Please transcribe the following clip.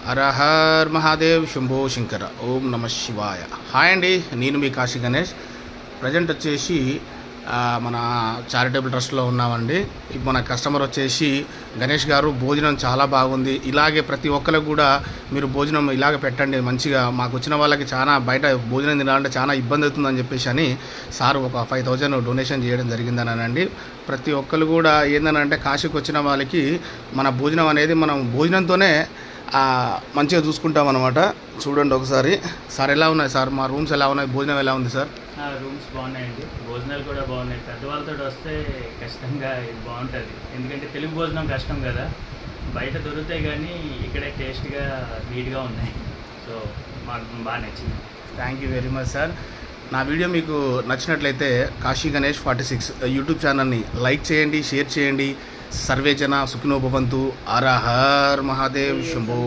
హరహర్ మహాదేవ్ శంభో శంకర ఓం నమ శివాయ. హాయ్ అండి, నేను మీ కాశీ గణేష్. ప్రజెంట్ వచ్చేసి మన చారిటబుల్ ట్రస్ట్లో ఉన్నామండి. మన కస్టమర్ వచ్చేసి గణేష్ గారు, భోజనం చాలా బాగుంది, ఇలాగే ప్రతి ఒక్కరికి కూడా మీరు భోజనం ఇలాగే పెట్టండి మంచిగా, మాకు వచ్చిన వాళ్ళకి చాలా బయట భోజనం తినాలంటే చాలా ఇబ్బంది అవుతుందని చెప్పేసి అని సార్ ఒక 5,000 డొనేషన్ చేయడం జరిగిందనండి. ప్రతి ఒక్కరు కూడా ఏంటంటే కాశీకి వచ్చిన వాళ్ళకి మన భోజనం అనేది మనం భోజనంతోనే మంచిగా చూసుకుంటాం అనమాట. చూడండి ఒకసారి. సార్ ఎలా ఉన్నాయి సార్, మా రూమ్స్ ఎలా ఉన్నాయి, భోజనం ఎలా ఉంది సార్? రూమ్స్ బాగున్నాయండి, భోజనాలు కూడా బాగున్నాయి. పెద్దవాళ్ళతో వస్తే ఖచ్చితంగా ఇది బాగుంటుంది, ఎందుకంటే తెలుగు భోజనం కష్టం కదా, బయట దొరుకుతాయి కానీ ఇక్కడే టేస్ట్గా నీట్గా ఉన్నాయి. సో మాకు బాగా నచ్చింది. Thank you very much sir. నా వీడియో మీకు నచ్చినట్లయితే కాశీ గణేష్ 46 యూట్యూబ్ ఛానల్ని లైక్ చేయండి, షేర్ చేయండి. సర్వేజన సుఖినో భవంతు. హర హర్ మహాదేవ్ శంభో